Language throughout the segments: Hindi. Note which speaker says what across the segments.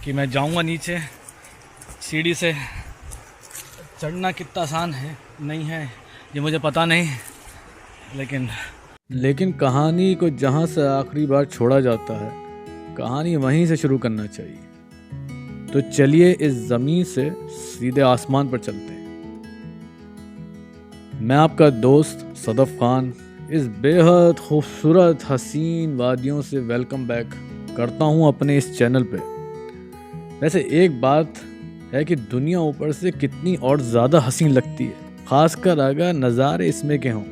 Speaker 1: कि मैं जाऊंगा नीचे। सीढ़ी से चढ़ना कितना आसान है नहीं है ये मुझे पता नहीं, लेकिन कहानी को जहाँ से आखिरी बार छोड़ा जाता है, कहानी वहीं से शुरू करना चाहिए। तो चलिए इस ज़मीन से सीधे आसमान पर चलते हैं। मैं आपका दोस्त सदफ़ खान इस बेहद खूबसूरत हसीन वादियों से वेलकम बैक करता हूँ अपने इस चैनल पे। वैसे एक बात है कि दुनिया ऊपर से कितनी और ज़्यादा हसीन लगती है, ख़ासकर अगर नज़ारे इसमें के हों।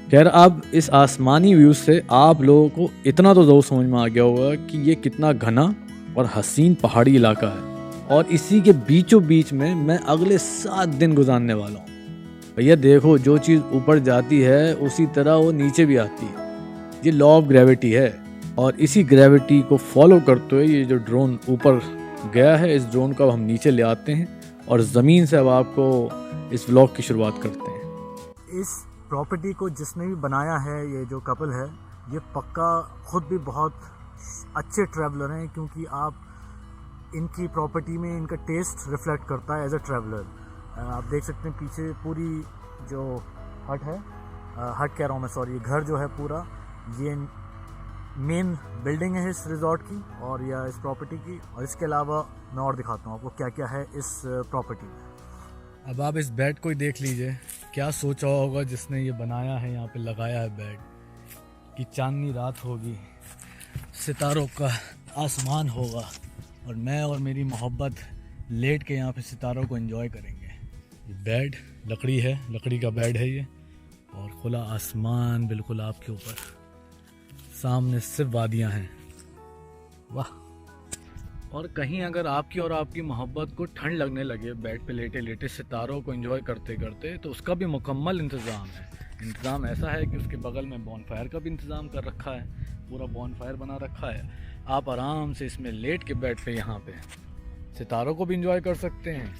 Speaker 1: खैर, अब इस आसमानी व्यू से आप लोगों को इतना तो ज़रूर समझ में आ गया होगा कि ये कितना घना और हसीन पहाड़ी इलाका है, और इसी के बीचों बीच में मैं अगले 7 दिन गुजारने वाला हूँ। भैया देखो, जो चीज़ ऊपर जाती है उसी तरह वो नीचे भी आती है। ये लॉ ऑफ ग्रेविटी है, और इसी ग्रेविटी को फॉलो करते हुए ये जो ड्रोन ऊपर गया है, इस ड्रोन को अब हम नीचे ले आते हैं और ज़मीन से अब आपको इस व्लॉग की शुरुआत करते हैं। इस प्रॉपर्टी को जिसने भी बनाया है, ये जो कपल है, ये पक्का खुद भी बहुत अच्छे ट्रैवलर हैं, क्योंकि आप इनकी प्रॉपर्टी में इनका टेस्ट रिफ्लेक्ट करता है एज अ ट्रैवलर। आप देख सकते हैं पीछे पूरी जो हट है, हट कह रहा हूँ मैं, सॉरी, ये घर जो है पूरा, ये मेन बिल्डिंग है इस रिजॉर्ट की और या इस प्रॉपर्टी की। और इसके अलावा मैं और दिखाता हूँ आपको क्या क्या है इस प्रॉपर्टी में। अब आप इस बेड को ही देख लीजिए, क्या सोचा होगा जिसने ये बनाया है, यहाँ पे लगाया है बेड, कि चांदनी रात होगी, सितारों का आसमान होगा और मैं और मेरी मोहब्बत लेट के यहाँ पे सितारों को एंजॉय करेंगे। ये बेड लकड़ी है, लकड़ी का बेड है ये, और खुला आसमान बिल्कुल आपके ऊपर, सामने सिर्फ वादियाँ हैं। वाह। और कहीं अगर आपकी और आपकी मोहब्बत को ठंड लगने लगे बेड पे लेटे लेटे सितारों को एंजॉय करते करते, तो उसका भी मुकम्मल इंतज़ाम है। इंतज़ाम ऐसा है कि उसके बगल में बॉनफायर का भी इंतज़ाम कर रखा है, पूरा बॉनफायर बना रखा है। आप आराम से इसमें लेट के बेड पे यहाँ पे सितारों को भी एंजॉय कर सकते हैं,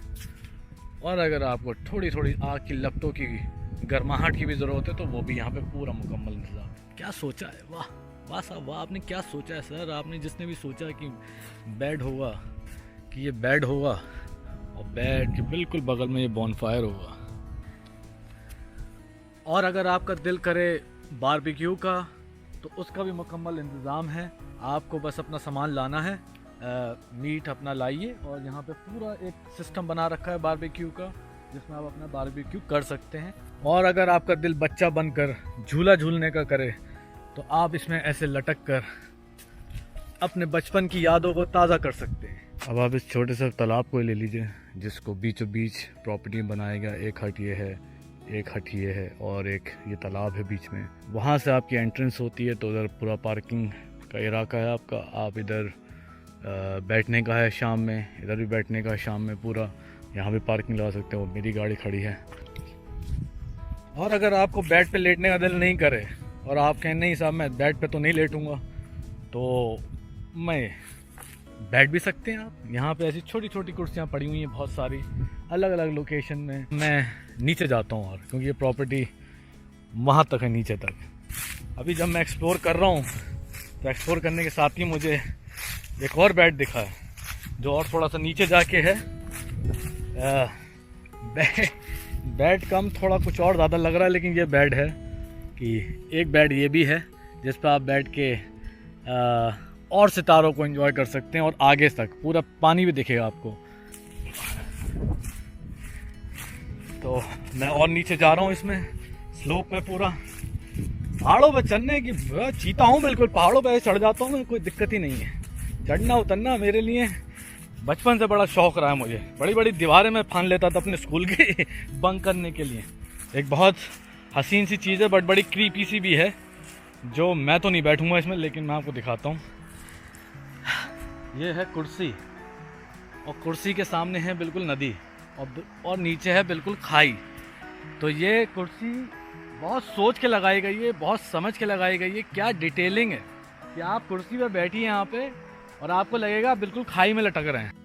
Speaker 1: और अगर आपको थोड़ी थोड़ी आग की लपटों की गर्माहट की भी ज़रूरत है तो वो भी यहाँ पे पूरा मुकम्मल इंतज़ाम है। क्या सोचा है, वाह वाह साहब वाह, आपने क्या सोचा है सर। आपने जिसने भी सोचा कि बेड होगा, कि ये बेड होगा और बेड के बिल्कुल बगल में ये बॉनफायर होगा। और अगर आपका दिल करे बारबेक्यू का, तो उसका भी मुकम्मल इंतज़ाम है। आपको बस अपना सामान लाना है, मीट अपना लाइए, और यहाँ पे पूरा एक सिस्टम बना रखा है बारबेक्यू का, जिसमें आप अपना बारबेक्यू कर सकते हैं। और अगर आपका दिल बच्चा बनकर झूला झूलने का करे, तो आप इसमें ऐसे लटक कर अपने बचपन की यादों को ताज़ा कर सकते हैं। अब आप इस छोटे से तालाब को ले लीजिए, जिसको बीचों बीच प्रॉपर्टी में बनाया गया। एक हट ये है, एक हट ये है, और एक ये तालाब है बीच में। वहाँ से आपकी एंट्रेंस होती है, तो उधर पूरा पार्किंग का इलाका है आपका। आप इधर बैठने का है शाम में, इधर भी बैठने का है शाम में पूरा, यहाँ भी पार्किंग लगा सकते हो। मेरी गाड़ी खड़ी है। और अगर आपको बेड पे लेटने का दिल नहीं करे और आप कहें नहीं साहब मैं बेड पे तो नहीं लेटूंगा, तो मैं बैठ भी सकते हैं आप। यहाँ पे ऐसी छोटी छोटी कुर्सियाँ पड़ी हुई हैं बहुत सारी, अलग अलग लोकेशन में। मैं नीचे जाता हूँ, और क्योंकि ये प्रॉपर्टी वहाँ तक है, नीचे तक। अभी जब मैं एक्सप्लोर कर रहा हूँ, तो एक्सप्लोर करने के साथ ही मुझे एक और बेड दिखा है, जो और थोड़ा सा नीचे जाके है। बेड कम, थोड़ा कुछ और ज़्यादा लग रहा है, लेकिन ये बेड है कि एक बेड ये भी है जिस पर आप बैठ के और सितारों को एंजॉय कर सकते हैं, और आगे तक पूरा पानी भी दिखेगा आपको। तो मैं और नीचे जा रहा हूँ इसमें स्लोप में, पूरा पहाड़ों पे चढ़ने की चीता हूँ बिल्कुल। पहाड़ों पे चढ़ जाता हूँ मैं, कोई दिक्कत ही नहीं है। चढ़ना उतरना मेरे लिए बचपन से बड़ा शौक रहा है मुझे। बड़ी बड़ी दीवारें मैं फान लेता था अपने स्कूल के बंक करने के लिए। एक बहुत हसीन सी चीज़ है, बट बड़ी क्रीपी सी भी है, जो मैं तो नहीं बैठूंगा इसमें, लेकिन मैं आपको दिखाता हूँ। ये है कुर्सी, और कुर्सी के सामने है बिल्कुल नदी, और नीचे है बिल्कुल खाई। तो ये कुर्सी बहुत सोच के लगाई गई है, बहुत समझ के लगाई गई है। क्या डिटेलिंग है कि आप कुर्सी पर बैठिए यहाँ पे, और आपको लगेगा बिल्कुल खाई में लटक रहे हैं।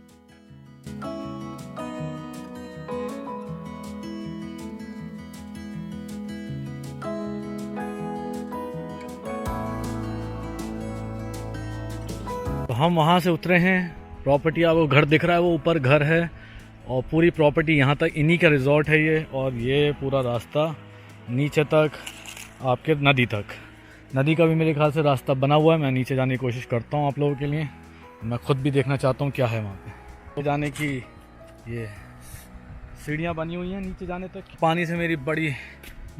Speaker 1: तो हम वहाँ से उतरे हैं प्रॉपर्टी आपको घर दिख रहा है, वो ऊपर घर है और पूरी प्रॉपर्टी यहाँ तक इन्हीं का रिजॉर्ट है ये। और ये पूरा रास्ता नीचे तक आपके नदी तक, नदी का भी मेरे ख्याल से रास्ता बना हुआ है। मैं नीचे जाने की कोशिश करता हूँ आप लोगों के लिए, मैं खुद भी देखना चाहता हूँ क्या है वहाँ पे। तो जाने की ये सीढ़ियाँ बनी हुई हैं नीचे जाने तक। पानी से मेरी बड़ी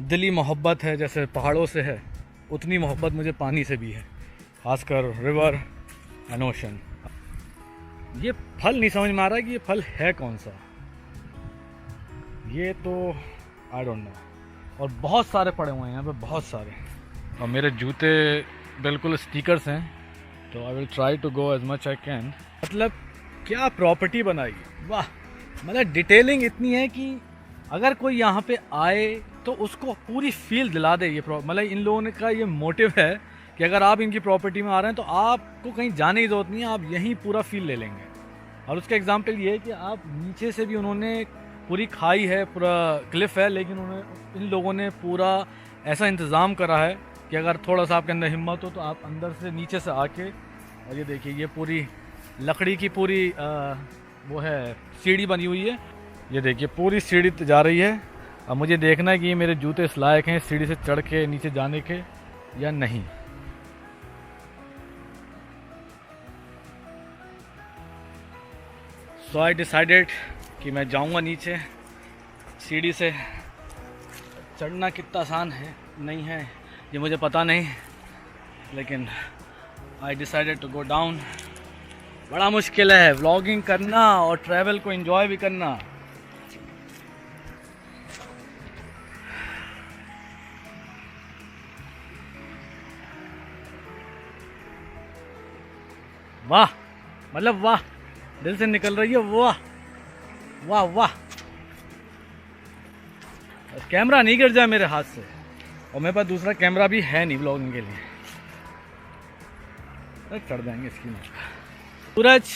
Speaker 1: दिली मोहब्बत है, जैसे पहाड़ों से है उतनी मोहब्बत मुझे पानी से भी है, खासकर रिवर एंड ओशन। ये फल नहीं समझ में आ रहा है कि ये फल है कौन सा, ये तो आई डोंट नो। और बहुत सारे पड़े हुए हैं यहाँ पे, बहुत सारे। और मेरे जूते बिल्कुल स्टिकर्स हैं, तो I will try to go as much I can. मतलब क्या प्रॉपर्टी बनाई, वाह। मतलब डिटेलिंग इतनी है कि अगर कोई यहाँ पे आए तो उसको पूरी फील दिला दे ये मतलब इन लोगों का ये मोटिव है कि अगर आप इनकी प्रॉपर्टी में आ रहे हैं तो आपको कहीं जाने की ज़रूरत नहीं है, आप यहीं पूरा फील ले लेंगे। और उसका एग्जांपल ये है कि आप नीचे से भी उन्होंने पूरी खाई है, पूरा क्लिफ है, लेकिन उन्होंने इन लोगों ने पूरा ऐसा इंतज़ाम करा है कि अगर थोड़ा सा आपके अंदर हिम्मत हो तो आप अंदर से नीचे से आके, और ये देखिए ये पूरी लकड़ी की पूरी वो है सीढ़ी बनी हुई है। ये देखिए पूरी सीढ़ी जा रही है। अब मुझे देखना है कि ये मेरे जूते इस लायक हैं सीढ़ी से चढ़ के नीचे जाने के या नहीं। सो आई डिसाइडेड कि मैं जाऊंगा नीचे। सीढ़ी से चढ़ना कितना आसान है नहीं है ये मुझे पता नहीं, लेकिन I decided to go down. बड़ा मुश्किल है व्लॉगिंग करना और ट्रैवल को एंजॉय भी करना। वाह, मतलब वाह, दिल से निकल रही है वाह वाह वाह। कैमरा नहीं गिर जाए मेरे हाथ से, और मेरे पास दूसरा कैमरा भी है नहीं व्लॉगिंग के लिए। चढ़ जाएंगे इसकी। सूरज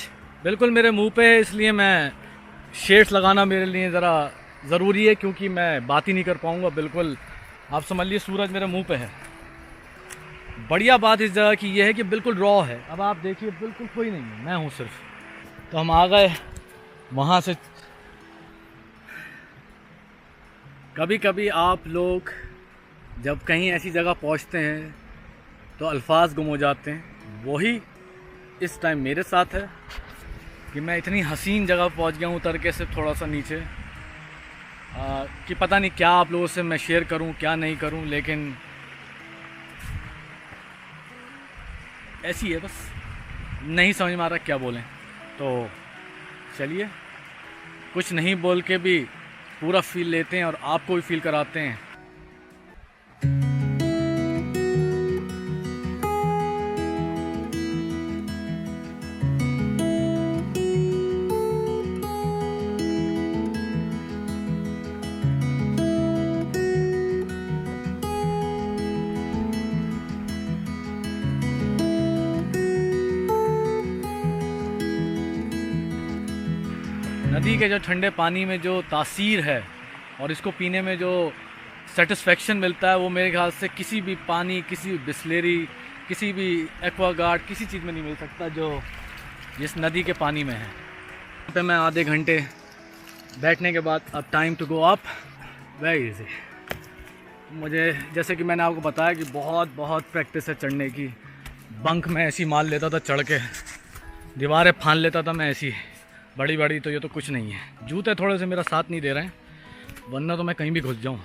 Speaker 1: बिल्कुल मेरे मुंह पे है, इसलिए मैं शेड्स लगाना मेरे लिए ज़रा ज़रूरी है, क्योंकि मैं बात ही नहीं कर पाऊँगा। बिल्कुल आप समझ लीजिए सूरज मेरे मुंह पे है। बढ़िया बात इस जगह की ये है कि बिल्कुल रॉ है। अब आप देखिए बिल्कुल कोई नहीं है, मैं हूँ सिर्फ। तो हम आ गए वहाँ से। कभी कभी आप लोग जब कहीं ऐसी जगह पहुँचते हैं तो अल्फाज गुम हो जाते हैं। वही इस टाइम मेरे साथ है कि मैं इतनी हसीन जगह पहुँच गया हूँ उतर के सिर्फ थोड़ा सा नीचे, कि पता नहीं क्या आप लोगों से मैं शेयर करूँ क्या नहीं करूँ, लेकिन ऐसी है, बस नहीं समझ में आ रहा क्या बोलें। तो चलिए कुछ नहीं बोल के भी पूरा फील लेते हैं और आपको भी फील कराते हैं। नदी के जो ठंडे पानी में जो तासीर है और इसको पीने में जो सेटिस्फेक्शन मिलता है वो मेरे ख्याल से किसी भी पानी, किसी भी बिस्लेरी, किसी भी एक्वागार्ड, किसी चीज़ में नहीं मिल सकता जो इस नदी के पानी में है। यहाँ पे मैं आधे घंटे बैठने के बाद अब time to go up. Very easy. मुझे जैसे कि मैंने आपको बताया कि बहुत प्रैक्टिस है चढ़ने की। बंक में ऐसी मार लेता था चढ़ के, दीवारें फान लेता था मैं ऐसी बड़ी। तो ये तो कुछ नहीं है। जूते थोड़े से मेरा साथ नहीं दे रहे हैं, वरना तो मैं कहीं भी घुस जाऊँ।